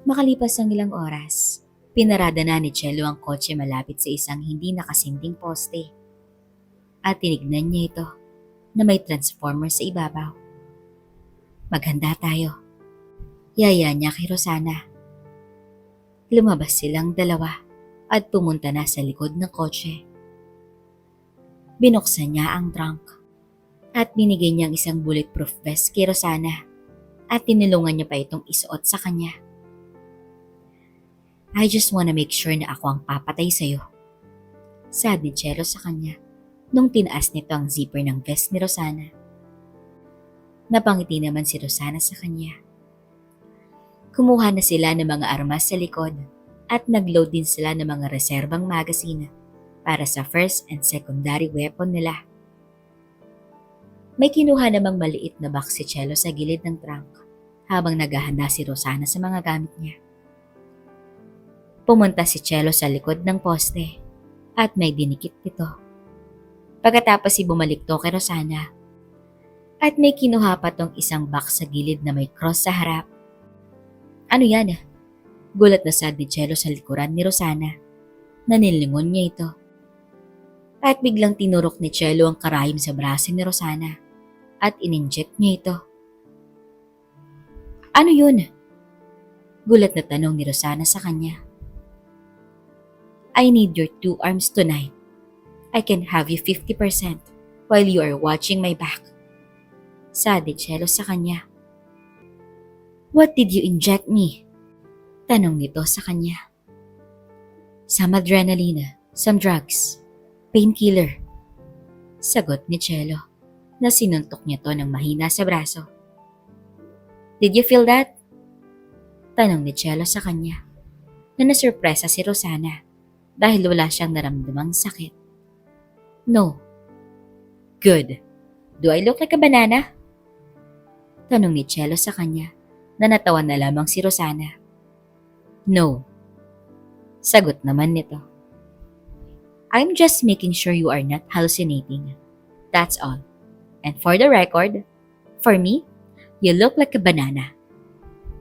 Makalipas ang ilang oras, pinarada na ni Cello ang kotse malapit sa isang hindi nakasinding poste. At tinignan niya ito na may transformer sa ibabaw. Maghanda tayo. Yaya niya kay Rosana. Lumabas silang dalawa at pumunta na sa likod ng kotse. Binuksan niya ang trunk at binigay niya ang isang bulletproof vest kay Rosana at tinulungan niya pa itong isuot sa kanya. I just wanna make sure na ako ang papatay sa'yo, sabi ni Cello sa kanya nung tinaas nito ang zipper ng vest ni Rosana. Napangiti naman si Rosana sa kanya. Kumuha na sila ng mga armas sa likod at nagload din sila ng mga reserbang magazine para sa first and secondary weapon nila. May kinuha namang maliit na box si Cello sa gilid ng trunk habang naghahanda si Rosana sa mga gamit niya. Pumunta si Cello sa likod ng poste at may dinikit nito. Pagkatapos bumalik to kay Rosana at may kinuha pa tong isang box sa gilid na may cross sa harap. Ano yan? Gulat na sad ni Cello sa likuran ni Rosana. Nanilingon niya ito. At biglang tinurok ni Cello ang karayom sa braso ni Rosana at ininject niya ito. Ano yun? Gulat na tanong ni Rosana sa kanya. I need your 2 arms tonight. I can have you 50% while you are watching my back, sabi Cello sa kanya. What did you inject me? Tanong nito sa kanya. Some adrenaline, some drugs, painkiller, sagot ni Cello na sinuntok niya to ng mahina sa braso. Did you feel that? Tanong ni Cello sa kanya na nasurpresa si Rosana dahil wala siyang naramdamang sakit. No. Good. Do I look like a banana? Tanong ni Cello sa kanya na natawa na lamang si Rosana. No. Sagot naman nito. I'm just making sure you are not hallucinating. That's all. And for the record, for me, you look like a banana.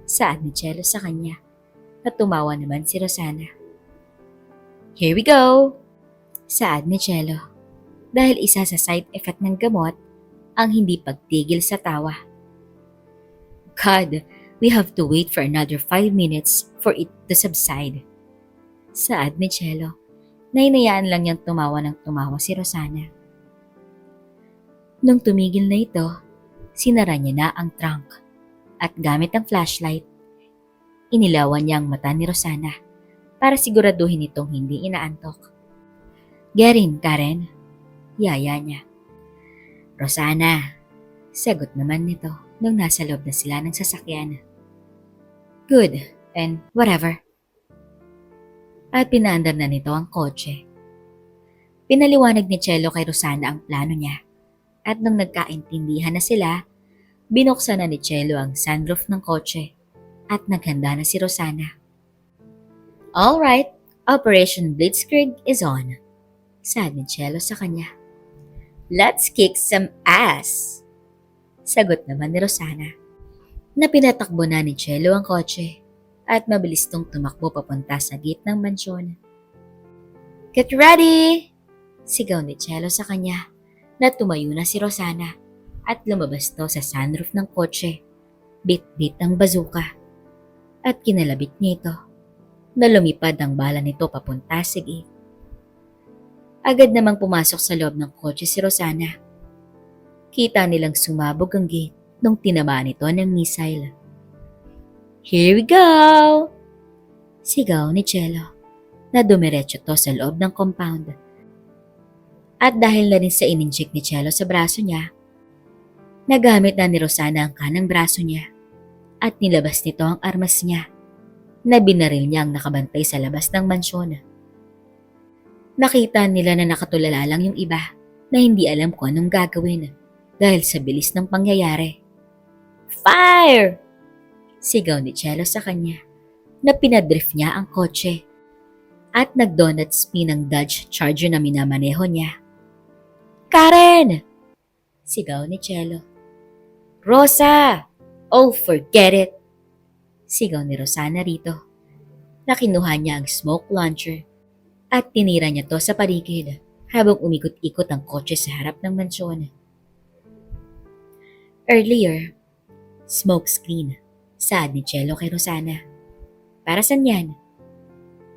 Saad ni Cello sa kanya at tumawa naman si Rosana. Here we go! Saad ni Cello dahil isa sa side effect ng gamot ang hindi pagtigil sa tawa. God, we have to wait for another 5 minutes for it to subside. Saad ni Cello na hinayaan lang niyang tumawa ng tumawa si Rosana. Nung tumigil na ito, sinara niya na ang trunk at gamit ang flashlight, inilawan niya ang mata ni Rosana para siguraduhin itong hindi inaantok. Get in, Karen. Yaya niya. Rosana, sagot naman nito nung nasa loob na sila ng sasakyan. Good, and whatever. At pinaandar na nito ang kotse. Pinaliwanag ni Cello kay Rosana ang plano niya at nung nagkaintindihan na sila, binuksan na ni Cello ang sunroof ng kotse at naghanda na si Rosana. Alright, Operation Blitzkrieg is on, saad ni Cello sa kanya. Let's kick some ass, sagot naman ni Rosana. Na pinatakbo na ni Cello ang kotse at mabilis tong tumakbo papunta sa gate ng mansyon. Get ready! Sigaw ni Cello sa kanya na tumayo na si Rosana at lumabas to sa sunroof ng kotse. Bit-bit ang bazooka at kinalabit niya ito na lumipad ang bala nito papunta sa gate. Agad namang pumasok sa loob ng kotse si Rosana. Kita nilang sumabog ang gate nung tinamaan ito ng missile. Here we go! Sigaw ni Cello na dumiretso to sa loob ng compound. At dahil na rin sa ininject ni Cello sa braso niya, nagamit na ni Rosana ang kanang braso niya at nilabas nito ang armas niya na binaril niya ang nakabantay sa labas ng mansyon. Nakita nila na nakatulala lang yung iba na hindi alam kung anong gagawin dahil sa bilis ng pangyayari. Fire! Sigaw ni Cello sa kanya na pinadrift niya ang kotse at nag-donut spin ang Dodge Charger na minamaneho niya. Karen! Sigaw ni Cello. Rosa! Oh, forget it! Sigaw ni Rosana rito. Nakinuha niya ang smoke launcher at tinira niya to sa paligid habang umikot-ikot ang kotse sa harap ng mansyon. Earlier, smoke screen, saad ni Cello kay Rosana. Para saan yan?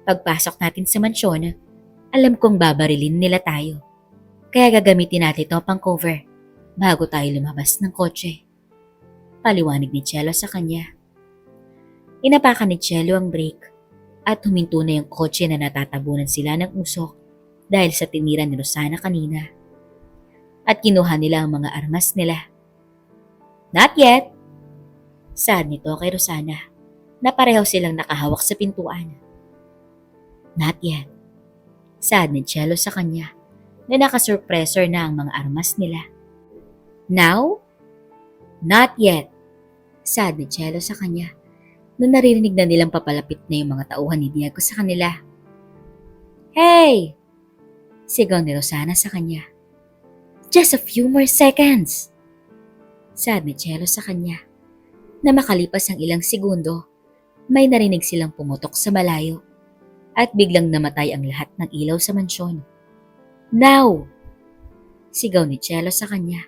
Pagpasok natin sa mansyon, alam kong babarilin nila tayo. Kaya gagamitin natin ito pang cover bago tayo lumabas ng kotse. Paliwanag ni Cello sa kanya. Inapakan ni Cello ang brake at huminto na yung kotse na natatabunan sila ng usok dahil sa tinira ni Rosana kanina. At kinuha nila ang mga armas nila. Not yet, saad nito kay Rosana na pareho silang nakahawak sa pintuan. Not yet, saad ni Cello sa kanya na nakasurpressor na ang mga armas nila. Now? Not yet, saad ni Cello sa kanya nung naririnig na nilang papalapit na yung mga tauhan ni Diego sa kanila. Hey! Sigaw ni Rosana sa kanya. Just a few more seconds! Saad ni Cello sa kanya na makalipas ang ilang segundo, may narinig silang pumutok sa malayo at biglang namatay ang lahat ng ilaw sa mansyon. Now! Sigaw ni Cello sa kanya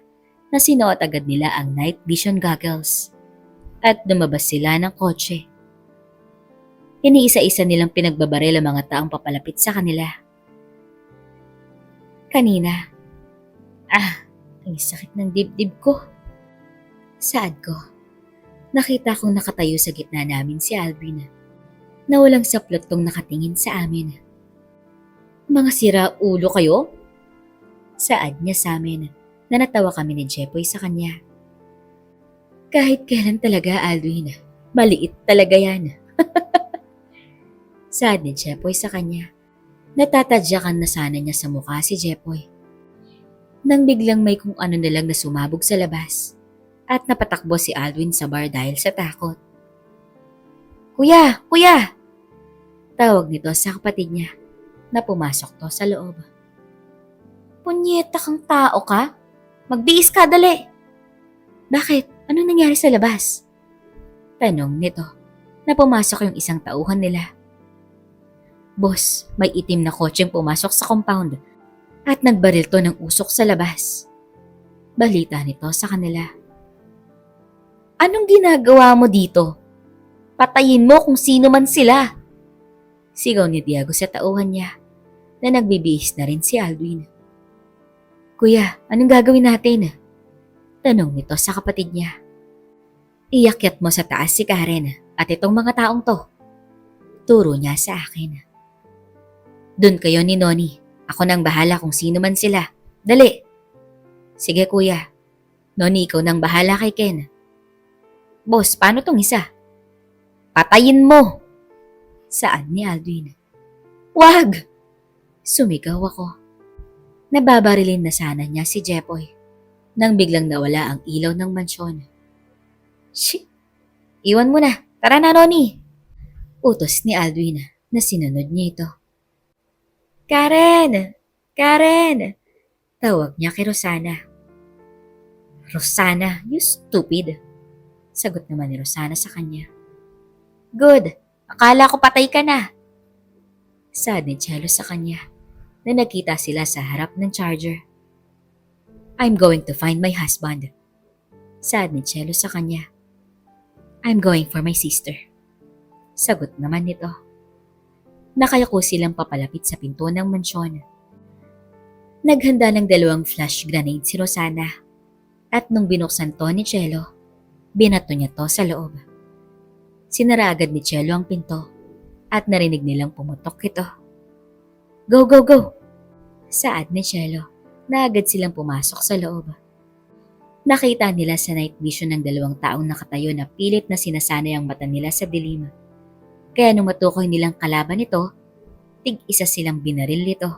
na sinuot agad nila ang night vision goggles at lumabas sila ng kotse. Iniisa-isa nilang pinagbabaril ang mga taong papalapit sa kanila. Kanina, ang sakit ng dibdib ko. Saad ko, nakita kong nakatayo sa gitna namin si Alvin na walang saplot tong nakatingin sa amin. Mga sira ulo kayo? Saad niya sa amin na natawa kami ni Jepoy sa kanya. Kahit kailan talaga, Alvin, maliit talaga yan. Saad ni Jepoy sa kanya. Natatadyakan na sana niya sa mukha si Jepoy. Nang biglang may kung ano na lang na sumabog sa labas. At napatakbo si Alvin sa bar dahil sa takot. Kuya! Kuya! Tawag nito sa kapatid niya na pumasok to sa loob. Punyeta kang tao ka? Magbiis ka, dali! Bakit? Ano nangyari sa labas? Tanong nito na pumasok yung isang tauhan nila. Boss, may itim na kotseng pumasok sa compound at nagbaril to ng usok sa labas. Balita nito sa kanila. Anong ginagawa mo dito? Patayin mo kung sino man sila. Sigaw ni Diego sa tauhan niya na nagbibihis na rin si Alvin. Kuya, anong gagawin natin? Tanong nito sa kapatid niya. Iyakyat mo sa taas si Karen at itong mga taong to. Turo niya sa akin. Doon kayo ni Noni. Ako nang bahala kung sino man sila. Dali. Sige kuya. Noni, ikaw nang bahala kay Ken. Boss, paano tong isa? Patayin mo! Saan ni Alvin? Wag! Sumigaw ako. Nababarilin na sana niya si Jepoy nang biglang nawala ang ilaw ng mansyon. Shit! Iwan mo na. Tara na, Noni! Utos ni Alvin na sinunod niya ito. Karen! Karen! Tawag niya kay Rosana. Rosana, you stupid! Sagot naman ni Rosana sa kanya. Good! Akala ko patay ka na! Saad ni Cello sa kanya na nakita sila sa harap ng charger. I'm going to find my husband. Saad ni Cello sa kanya. I'm going for my sister. Sagot naman nito. Nakayako silang papalapit sa pinto ng mansyon. Naghanda ng 2 flash grenade si Rosana at nung binuksan to ni Cello, binato niya to sa loob. Sinara agad ni Cello ang pinto at narinig nilang pumutok ito. Go, go, go! Saad ni Cello na agad silang pumasok sa loob. Nakita nila sa night vision ng 2 taong nakatayo na pilit na sinasanay ang mata nila sa dilim. Kaya nung matukoy nilang kalaban nito, tig-isa silang binaril nito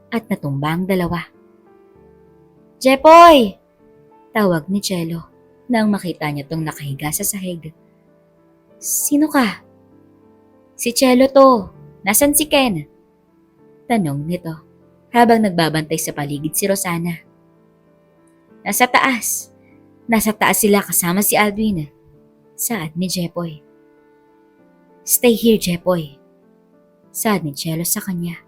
at natumba ang 2. Jepoy! Tawag ni Cello nang makita niya tong nakahiga sa sahig. Sino ka? Si Cello to. Nasaan si Ken? Tanong nito habang nagbabantay sa paligid si Rosana. Nasa taas. Nasa taas sila kasama si Alvin. Saad ni Jepoy. Stay here, Jepoy. Saad ni Chelo sa kanya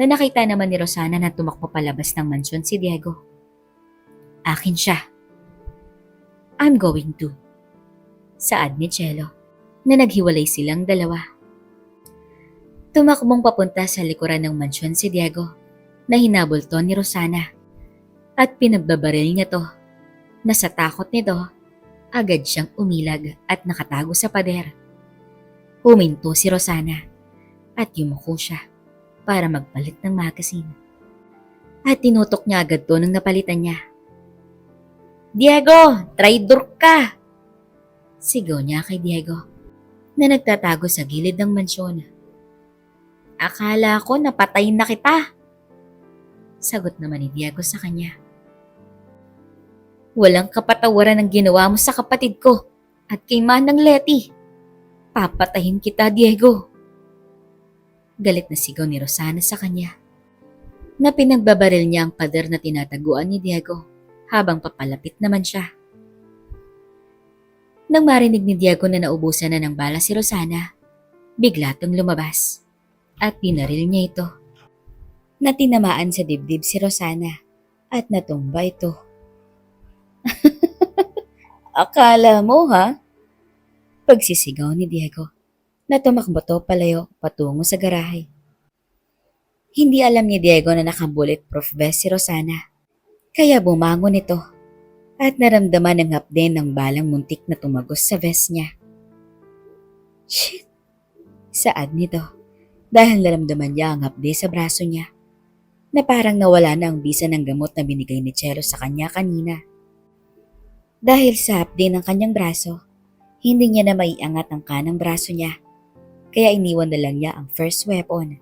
na nakita naman ni Rosana na tumakbo palabas ng mansyon si Diego. Akin siya. I'm going to. Saad ni Chelo na naghiwalay silang dalawa. Tumakbong papunta sa likuran ng mansyon si Diego na hinabol to ni Rosana at pinagbabaril niya to na sa takot nito agad siyang umilag at nakatago sa pader. Huminto si Rosana at yumuko siya para magpalit ng magazine. At tinutok niya agad to nang napalitan niya. Diego, traidor ka! Sigaw niya kay Diego na nagtatago sa gilid ng mansyon. Akala ko napatay na kita. Sagot naman ni Diego sa kanya. Walang kapatawaran ang ginawa mo sa kapatid ko at kay Manang Leti. Papatahin kita, Diego. Galit na sigaw ni Rosana sa kanya na pinagbabaril niya ang pader na tinataguan ni Diego habang papalapit naman siya. Nang marinig ni Diego na naubusan na ng bala si Rosana, bigla tong lumabas at pinaril niya ito. Natinamaan sa dibdib si Rosana at natumba ito. Akala mo ha? Pagsisigaw ni Diego na tumakbo to palayo patungo sa garahe. Hindi alam ni Diego na naka-bulletproof vest si Rosana, kaya bumangon ito at naramdaman ng hapde ng balang muntik na tumagos sa vest niya. Shit! Saad nito dahil naramdaman niya ang hapde sa braso niya na parang nawala na ang bisa ng gamot na binigay ni Chelo sa kanya kanina. Dahil sa hapde ng kanyang braso, hindi niya na maiangat ang kanang braso niya, kaya iniwan na lang niya ang first weapon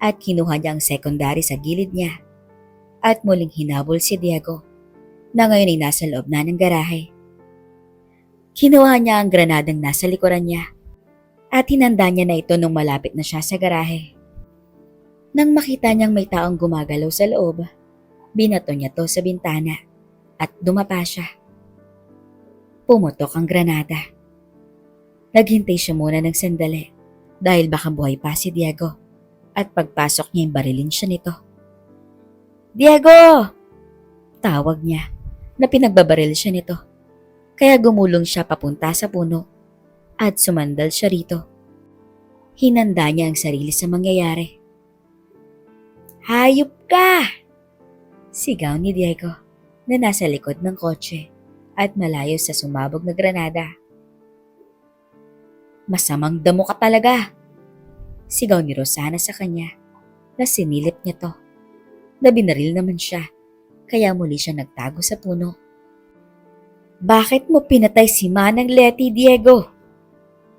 at kinuha niya ang secondary sa gilid niya at muling hinabol si Diego na ngayon ay nasa loob na ng garahe. Kinuha niya ang granadang nasa likuran niya at hinanda niya na ito nung malapit na siya sa garahe. Nang makita niyang may taong gumagalaw sa loob, binato niya to sa bintana at dumapa siya. Pumutok ang granada. Naghintay siya muna ng sandali dahil baka buhay pa si Diego at pagpasok niya barilin siya nito. Diego! Tawag niya na pinagbabaril siya nito. Kaya gumulong siya papunta sa puno at sumandal siya rito. Hinanda niya ang sarili sa mangyayari. Hayop ka! Sigaw ni Diego na nasa likod ng kotse at malayo sa sumabog na granada. Masamang damo ka talaga! Sigaw ni Rosana sa kanya na sinilip niya to. Na binaril naman siya, kaya muli siya nagtago sa puno. Bakit mo pinatay si Manang Leti, Diego?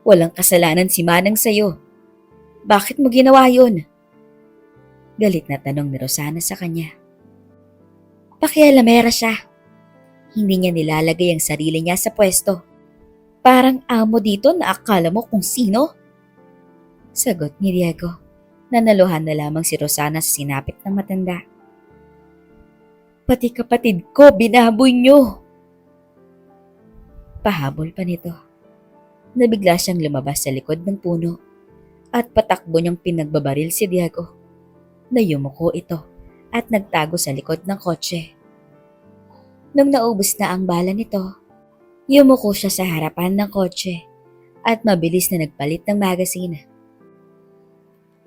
Walang kasalanan si Manang sa'yo. Bakit mo ginawa yun? Galit na tanong ni Rosana sa kanya. Pakialamera siya. Hindi niya nilalagay ang sarili niya sa pwesto. Parang amo dito na akala mo kung sino? Sagot ni Diego. Nanaluhan na lamang si Rosana sa sinapit ng matanda. Pati kapatid ko, binaboy niyo. Pahabol pa nito. Nabigla siyang lumabas sa likod ng puno at patakbo niyang pinagbabaril si Diego. Nayumuko ito at nagtago sa likod ng kotse. Nung naubos na ang bala nito, yumuko siya sa harapan ng kotse at mabilis na nagpalit ng magazine.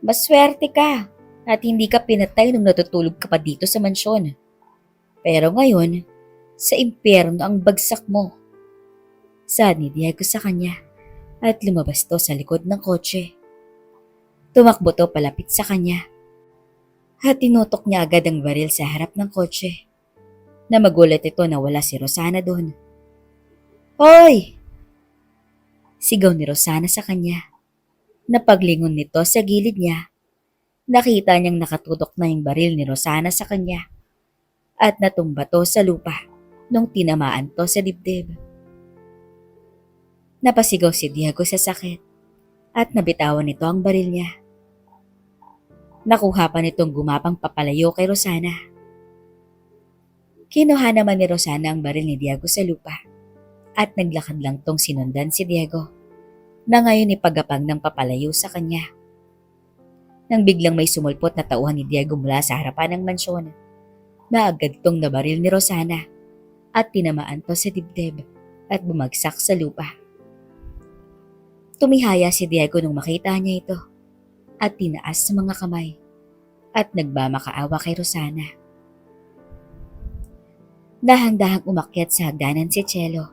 Maswerte ka at hindi ka pinatay nung natutulog ka pa dito sa mansyon. Pero ngayon, sa impyerno ang bagsak mo. Saad ni Diego sa kanya at lumabas to sa likod ng kotse. Tumakbo to palapit sa kanya at tinutok niya agad ang baril sa harap ng kotse. Na magulat ito na wala si Rosana doon. Hoy! Sigaw ni Rosana sa kanya. Napaglingon nito sa gilid niya. Nakita niyang nakatutok na yung baril ni Rosana sa kanya at natumba to sa lupa nung tinamaan to sa dibdib. Napasigaw si Diego sa sakit at nabitawan nito ang baril niya. Nakuha pa nitong gumapang papalayo kay Rosana. Kinuha naman ni Rosana ang baril ni Diego sa lupa at naglakad lang tong sinundan si Diego. na ngayon ipagapang ng papalayo sa kanya. Nang biglang may sumulpot na tauhan ni Diego mula sa harapan ng mansyon, na agad tong nabaril ni Rosana at tinamaan to sa dibdib at bumagsak sa lupa. Tumihaya si Diego nung makita niya ito at tinaas sa mga kamay at nagmamakaawa kay Rosana. Dahang-dahang umakyat sa hagdanan si Chelo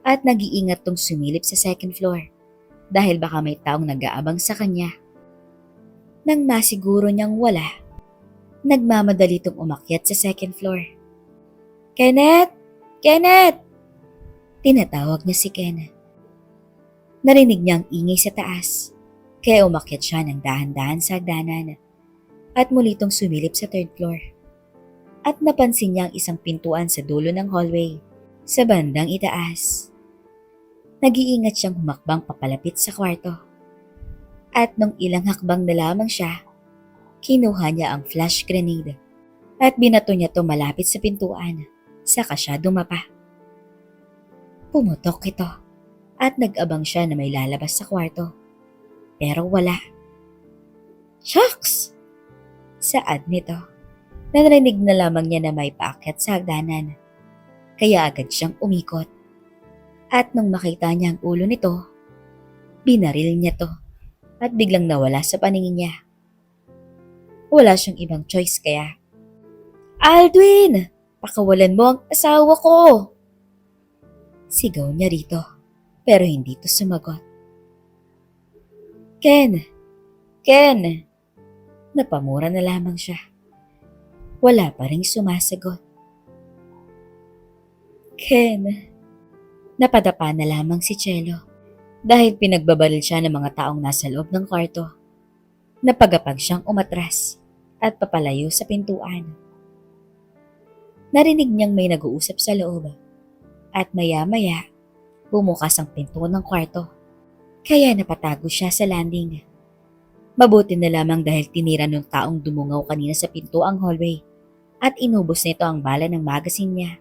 at nag-iingat tong sumilip sa second floor dahil baka may taong nag-aabang sa kanya. Nang masiguro niyang wala, nagmamadali tong umakyat sa second floor. "Kenneth! Kenneth!" Tinatawag niya si Ken. Narinig niya ang ingay sa taas, kaya umakyat siya ng dahan-dahan sa hagdanan at muli tong sumilip sa third floor. At napansin niya ang isang pintuan sa dulo ng hallway sa bandang itaas. Nag-iingat siyang humakbang papalapit sa kwarto. At nung ilang hakbang na lamang siya, kinuha niya ang flash grenade at binato niya ito malapit sa pintuan, saka siya dumapa. Pumutok ito at nag-abang siya na may lalabas sa kwarto. Pero wala. "Shucks!" Saad nito. Narinig na lamang niya na may paakyat sa hagdanan, kaya agad siyang umikot. At nung makita niya ang ulo nito, binaril niya to at biglang nawala sa paningin niya. Wala siyang ibang choice kaya, "Aldwin! Pakawalan mo ang asawa ko!" Sigaw niya rito, pero hindi to sumagot. "Ken! Ken!" Napamura na lamang siya. Wala pa ring sumasagot. "Ken!" Napadapa na lamang si Chelo dahil pinagbabaril siya ng mga taong nasa loob ng kwarto. Napagapag siyang umatras at papalayo sa pintuan. Narinig niyang may nag-uusap sa loob at maya-maya bumukas ang pinto ng kwarto. Kaya napatago siya sa landing. Mabuti na lamang dahil tinira ng taong dumungaw kanina sa pinto ang hallway at inubos nito ang bala ng magazine niya.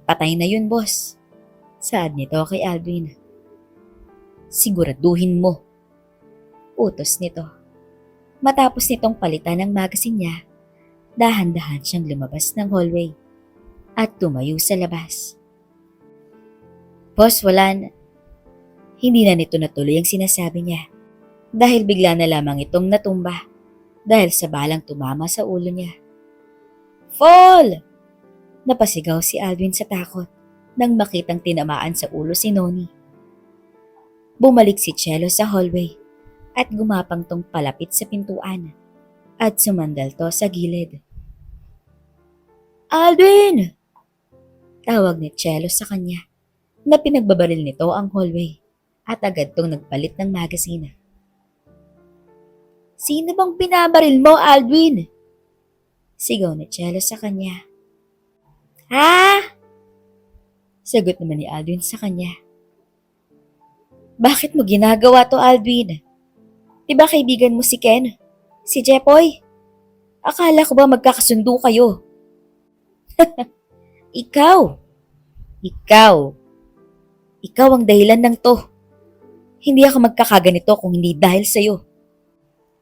"Patay na yun, boss," saad nito kay Aldwin. "Siguraduhin mo," utos nito. Matapos nitong palitan ng magazine niya, dahan-dahan siyang lumabas ng hallway at tumayo sa labas. "Boss, wala na." Hindi na nito natuloy ang sinasabi niya dahil bigla na lamang itong natumba dahil sa balang tumama sa ulo niya. "Fall!" Napasigaw si Aldwin sa takot nang makitang tinamaan sa ulo si Noni. Bumalik si Chelo sa hallway at gumapang tong palapit sa pintuan at sumandal to sa gilid. "Aldwin!" Tawag ni Chelo sa kanya na pinagbabaril nito ang hallway at agad tong nagpalit ng magazine. "Sino bang binabaril mo, Aldwin?" Sigaw ni Chelo sa kanya. "Ha?" Sagot naman ni Aldwin sa kanya. "Bakit mo ginagawa to, Aldwin? Diba kaibigan mo si Ken? Si Jepoy? Akala ko ba magkakasundo kayo?" Ikaw ang dahilan ng to. Hindi ako magkakaganito kung hindi dahil sa'yo."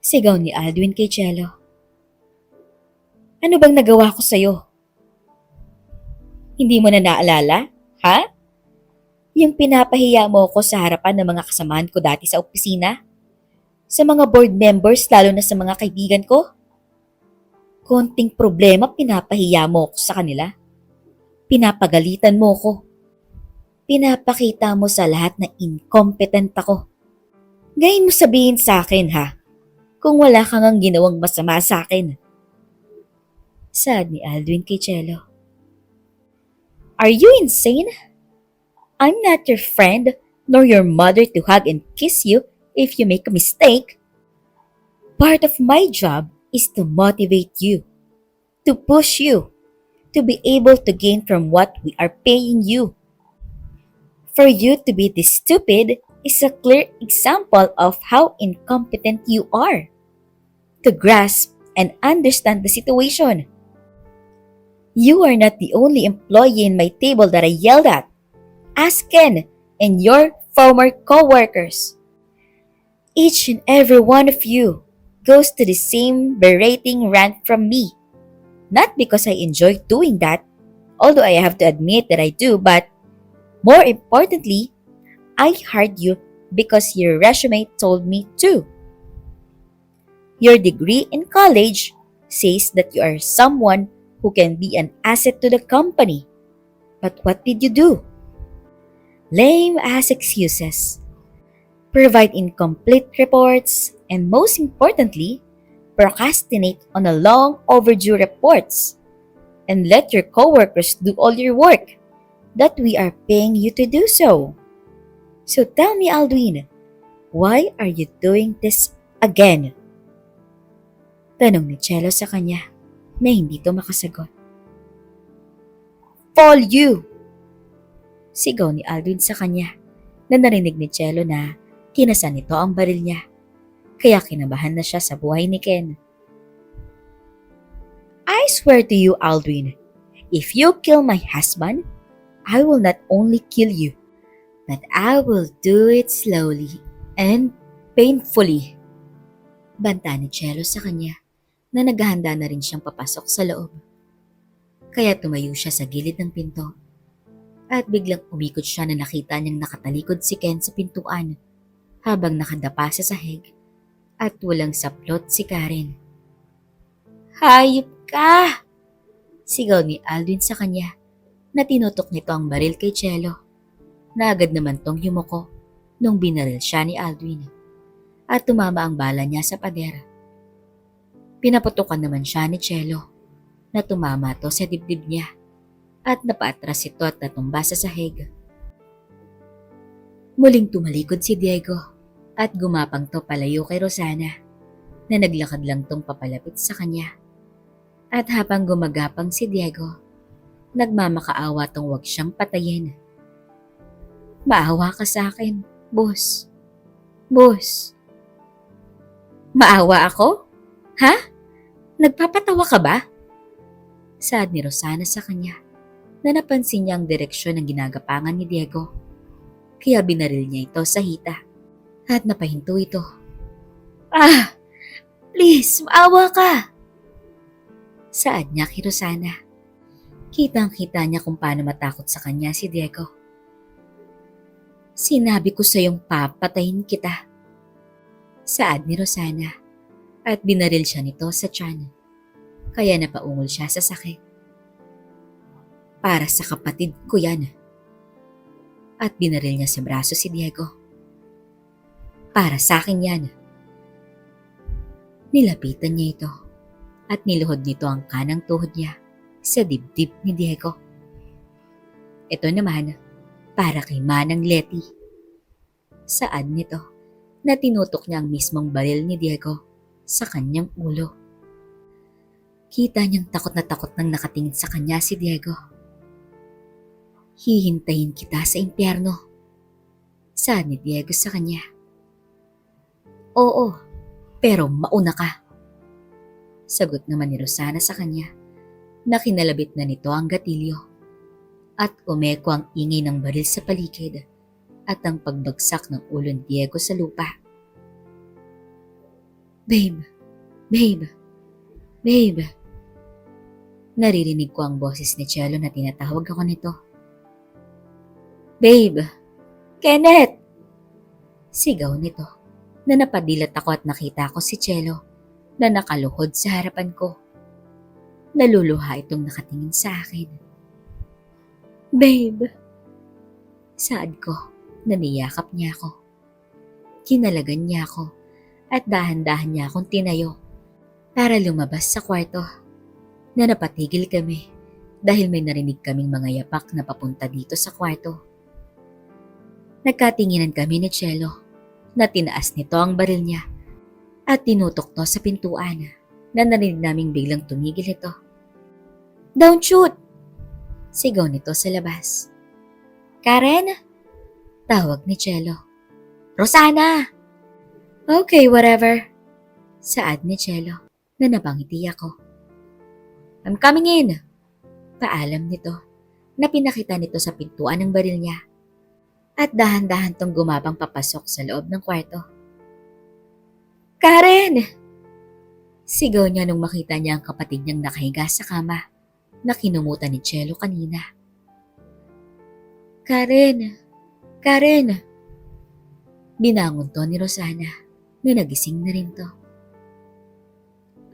Sigaw ni Aldwin kay Chelo. "Ano bang nagawa ko sa'yo? Hindi mo na naalala, ha? Yung pinapahiya mo ko sa harapan ng mga kasamahan ko dati sa opisina? Sa mga board members, lalo na sa mga kaibigan ko? Konting problema, pinapahiya mo ko sa kanila. Pinapagalitan mo ko. Pinapakita mo sa lahat na incompetent ako. Ngayon mo sabihin sa akin, ha? Kung wala kang ang ginawang masama sa akin." Saad ni Aldwin kay Chelo. "Are you insane? I'm not your friend nor your mother to hug and kiss you if you make a mistake. Part of my job is to motivate you, to push you, to be able to gain from what we are paying you. For you to be this stupid is a clear example of how incompetent you are. To grasp and understand the situation. You are not the only employee in my table that I yelled at. Ask Ken and your former co-workers. Each and every one of you goes to the same berating rant from me. Not because I enjoy doing that, although I have to admit that I do, but more importantly, I hired you because your resume told me to. Your degree in college says that you are someone who can be an asset to the company. But what did you do? Lame ass excuses. Provide incomplete reports, and most importantly, procrastinate on the long overdue reports. And let your coworkers do all your work that we are paying you to do so. So tell me, Aldwin, why are you doing this again? Tanong ni Cello sa kanya na hindi to makasagot. Fall you! Sigaw ni Aldwin sa kanya na narinig ni Cello na kinasan nito ang baril niya. Kaya kinabahan na siya sa buhay ni Ken. I swear to you, Aldwin, if you kill my husband, I will not only kill you, but I will do it slowly and painfully. Banta ni Cello sa kanya na naghahanda na rin siyang papasok sa loob. Kaya tumayo siya sa gilid ng pinto at biglang umikot siya na nakita niyang nakatalikod si Ken sa pintuan habang nakadapa sa sahig at walang saplot si Karen. Hayop ka! Sigaw ni Aldwin sa kanya na tinutok nito ang baril kay Cello na agad naman tong yumuko nung binaril siya ni Aldwin at tumama ang bala niya sa pader. Pinaputukan naman siya ni Cello na tumama to sa dibdib niya at napaatras ito at natumba sa sahig. Muling tumalikod si Diego at gumapang to palayo kay Rosana na naglakad lang tong papalapit sa kanya. At habang gumagapang si Diego, nagmamakaawa tong wag siyang patayin. Maawa ka sa akin, boss. Boss. Maawa ako? Ha? Nagpapatawa ka ba? Saad ni Rosana sa kanya na napansin niya ang direksyon ng ginagapangan ni Diego. Kaya binaril niya ito sa hita at napahinto ito. Ah! Please, maawa ka! Saad niya kay Rosana. Kitang-kita niya kung paano matakot sa kanya si Diego. Sinabi ko sa iyong papatayin kita. Saad ni Rosana at binaril siya nito sa tiyan. Kaya napaungol siya sa sakit. Para sa kapatid ko yan. At binaril niya sa braso si Diego. Para sa akin yan. Nilapitan niya ito at niluhod nito ang kanang tuhod niya sa dibdib ni Diego. Ito naman para kay Manang Leti. Saad nito na tinutok niya ang mismong baril ni Diego sa kanyang ulo. Kita niyang takot na takot nang nakatingin sa kanya si Diego. Hihintayin kita sa impyerno. Saad ni Diego sa kanya. Oo, pero mauna ka. Sagot naman ni Rosana sa kanya na kinalabit na nito ang gatilyo at umeko ang ingay ng baril sa paligid at ang pagbagsak ng ulo ni Diego sa lupa. Babe, babe, babe. Naririnig ko ang boses ni Cello na tinatawag ako nito. Babe, Kenneth! Sigaw nito na napadilat ako at nakita ko si Cello na nakaluhod sa harapan ko. Naluluha itong nakatingin sa akin. Babe! Saad ko na niyakap niya ako. Kinalagan niya ako at dahan-dahan niya akong tinayo para lumabas sa kwarto na napatigil kami dahil may narinig kaming mga yapak na papunta dito sa kwarto. Nagkatinginan kami ni Cello na tinaas nito ang baril niya at tinutok to sa pintuan na narinig naming biglang tumigil ito. Don't shoot! Sigaw nito sa labas. Karen? Tawag ni Cello. Rosana! Okay, whatever. Saad ni Cello na napangiti ako. I'm coming in. Paalam nito na pinakita nito sa pintuan ng baril niya. at dahan-dahan tong gumapang papasok sa loob ng kwarto. Karen! Sigaw niya nung makita niya ang kapatid niyang nakahiga sa kama na kinumutan ni Chelo kanina. Karen! Karen! Binangon to ni Rosana na nagising na rin to.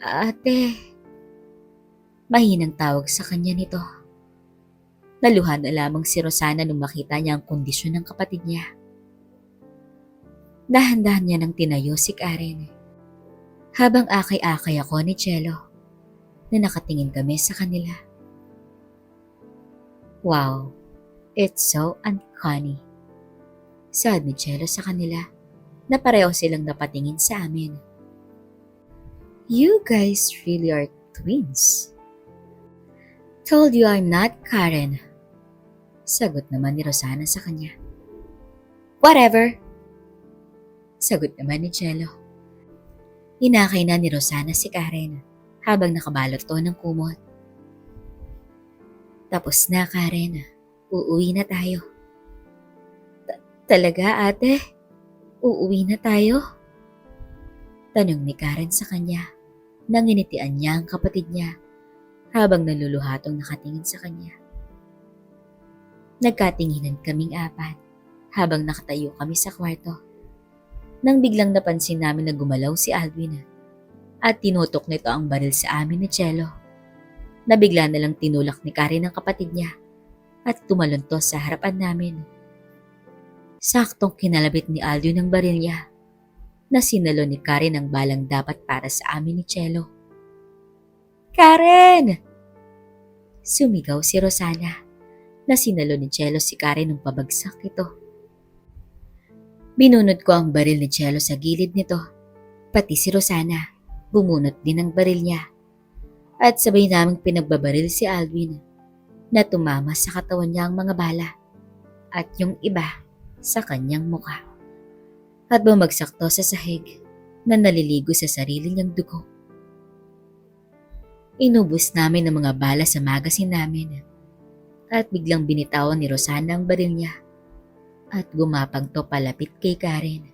Ate! Mahinang tawag sa kanya nito. Naluhan na lamang si Rosana nung makita niya ang kondisyon ng kapatid niya. Dahan-dahan niya nang tinayo si Karen. Habang akay-akay ako ni Chelo na nakatingin kami sa kanila. Wow, it's so uncanny. Saad ni Chelo sa kanila na pareho silang napatingin sa amin. You guys really are twins. Told you I'm not Karen. Sagot naman ni Rosana sa kanya. Whatever. Sagot naman ni Chelo. Inakay na ni Rosana si Karen habang nakabalot to ng kumot. Tapos na, Karen. Uuwi na tayo. Talaga, ate? Uuwi na tayo? Tanong ni Karen sa kanya. Nanginitian niya ang kapatid niya habang naluluhatong nakatingin sa kanya. Nagkatinginan kaming apat habang nakatayo kami sa kwarto. Nang biglang napansin namin na gumalaw si Alvin at tinutok nito ang baril sa amin ni Chelo. Nabigla na lang tinulak ni Karen ang kapatid niya at tumalon to sa harapan namin. Saktong kinalabit ni Alvin ang baril niya na sinalo ni Karen ang balang dapat para sa amin ni Chelo. Karen! Sumigaw si Rosana na sinalo ni Chelo si Karen nung pabagsak ito. Binunod ko ang baril ni Chelo sa gilid nito. Pati si Rosana, bumunot din ang baril niya. At sabay naming pinagbabaril si Alvin na tumama sa katawan niya ang mga bala at yung iba sa kanyang muka. At bumagsak to sa sahig na naliligo sa sarili niyang dugo. Inubos namin ang mga bala sa magasin namin at biglang binitawan ni Rosana ang baril niya. At gumapang to palapit kay Karen.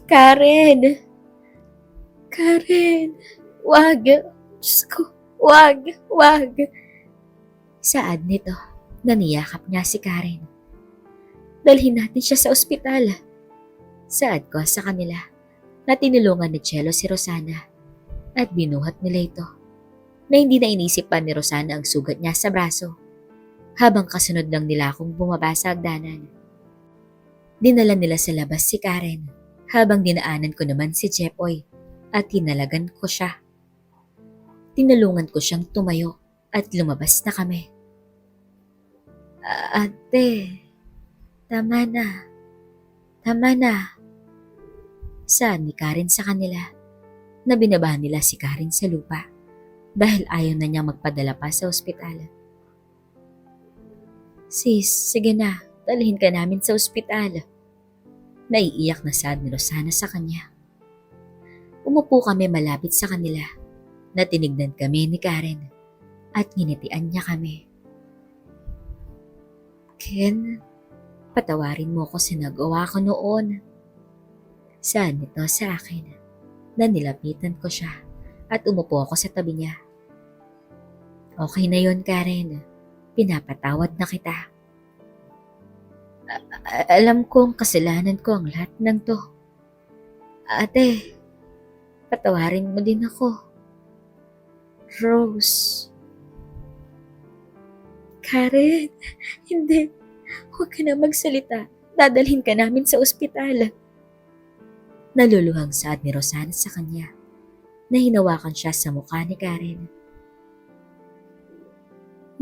Karen! Karen! Wag! Diyos ko! Wag! Wag! Saad nito, naniyakap niya si Karen. Dalhin natin siya sa ospital. Saad ko sa kanila na tinulungan ni Chelo si Rosana at binuhat nila ito na hindi na inisip pa ni Rosana ang sugat niya sa braso. Habang kasunod lang nila akong bumaba sa hagdanan. Dinala nila sa labas si Karen habang dinaanan ko naman si Jepoy at tinalagan ko siya. Tinulungan ko siyang tumayo at lumabas na kami. Ate, tama na. Tama na. Saad ni Karen sa kanila na binabahan nila si Karen sa lupa dahil ayaw na niyang magpadala pa sa ospital. Sis, sige na, dalhin ka namin sa ospital. Naiiyak na saad ni Rosana sa kanya. Umupo kami malapit sa kanila na tinignan kami ni Karen at nginitian niya kami. Ken, patawarin mo ko sa nagawa ko noon. Saad nito sa akin na nilapitan ko siya at umupo ako sa tabi niya. Okay na yon, Karen. Pinapatawad na kita. Alam kong kasalanan ko ang lahat ng to. Ate, patawarin mo din ako. Rose. Karen, hindi. Huwag ka na magsalita. Dadalhin ka namin sa ospital. Naluluhang saad ni Rosana sa kanya na hinawakan siya sa mukha ni Karen.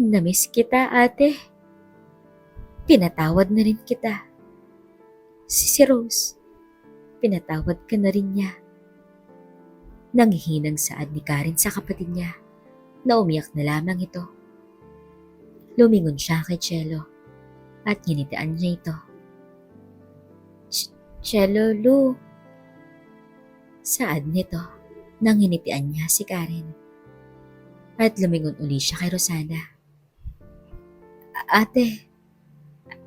Namiss kita, ate. Pinatawad na rin kita. Si Rose, pinatawad ka na rin niya. Nangihinang saad ni Karen sa kapatid niya na umiyak na lamang ito. Lumingon siya kay Chelo at ginitian niya ito. Chelo, Lu. Saad nito nang ginitian niya si Karen. At lumingon uli siya kay Rosana. Ate,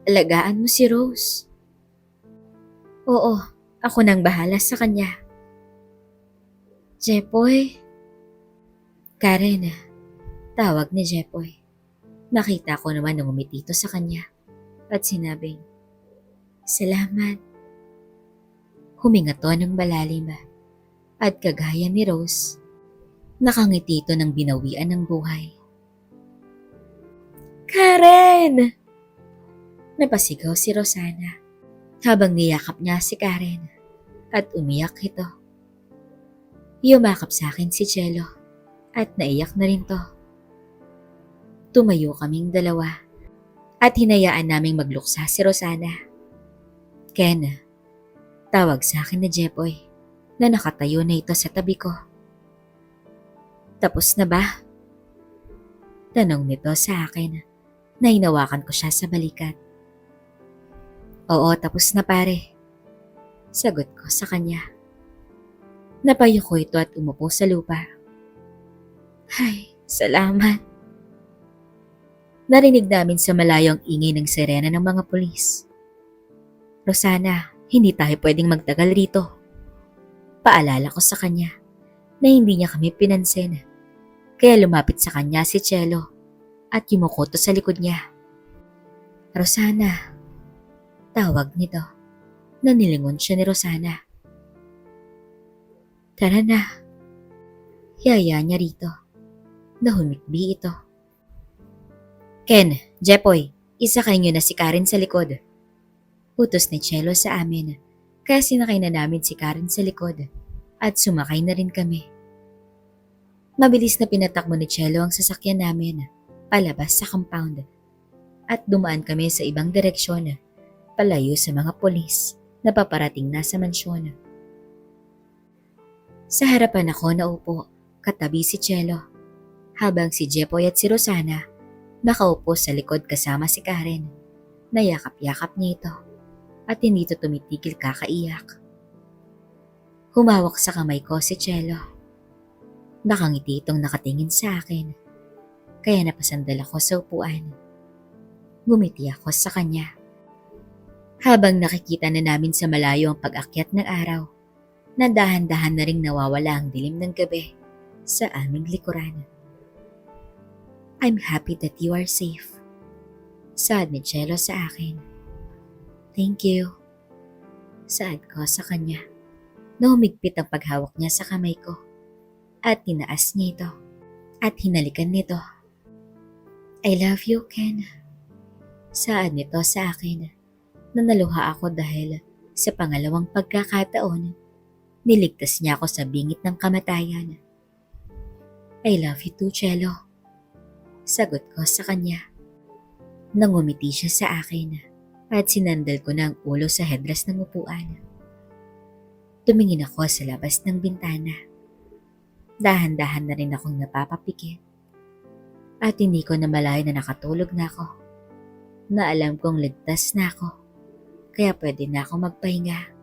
alagaan mo si Rose. Oo, ako nang bahala sa kanya. Jepoy? Karen, tawag ni Jepoy. Nakita ko naman na ngumiti ito sa kanya at sinabing, salamat. Huminga to ng malalim at kagaya ni Rose, nakangiti ito ng binawian ng buhay. Karen! Napasigaw si Rosana habang niyakap niya si Karen at umiyak ito. Yumakap sa akin si Cello at naiyak na rin to. Tumayo kaming dalawa at hinayaan naming magluksa si Rosana. Ken, tawag sa akin ni Jepoy na nakatayo na ito sa tabi ko. Tapos na ba? Tanong nito sa akin na hinawakan ko siya sa balikat. Oo, tapos na pare. Sagot ko sa kanya. Napayo ko ito at umupo sa lupa. Ay, salamat. Narinig namin sa malayo ang ingay ng sirena ng mga pulis. Rosana, hindi tayo pwedeng magtagal rito. Paalala ko sa kanya na hindi niya kami pinansin. Kaya lumapit sa kanya si Cello at yumuko to sa likod niya. Rosana, tawag nito na nilingon siya ni Rosana. Tara na. Yaya niya rito na humikbi ito. Ken, Jepoy, isakay niyo na si Karen sa likod. Utos ni Cello sa amin kaya sinakay na namin si Karen sa likod at sumakay na rin kami. Mabilis na pinatakbo ni Cello ang sasakyan namin palabas sa compound at dumaan kami sa ibang direksyon palayo sa mga pulis na paparating na sa mansyon. Sa harapan ako naupo katabi si Cello habang si Jepoy at si Rosana nakaupo sa likod kasama si Karen. Nayakap-yakap niya ito at hindi ito tumitigil kakaiyak. Humawak sa kamay ko si Cello. Nakangiti itong nakatingin sa akin kaya napasandal ako sa upuan. Ngumiti ako sa kanya. Habang nakikita na namin sa malayo ang pag-akyat ng araw, na dahan-dahan na ring nawawala ang dilim ng gabi sa aming likuran. I'm happy that you are safe. Saad ni Cello sa akin. Thank you. Saad ko sa kanya na humigpit ang paghawak niya sa kamay ko at tinaas niya ito at hinalikan nito. I love you, Ken. Saad nito sa akin na naluha ako dahil sa pangalawang pagkakataon, niligtas niya ako sa bingit ng kamatayan. I love you too, Cello. Sagot ko sa kanya. Nangumiti siya sa akin at sinandal ko na ang ulo sa headrest ng upuan. Tumingin ako sa labas ng bintana. Dahan-dahan na rin akong napapapikit at hindi ko namalayan na nakatulog na ako. Na alam kong ligtas na ako kaya pwede na ako magpahinga.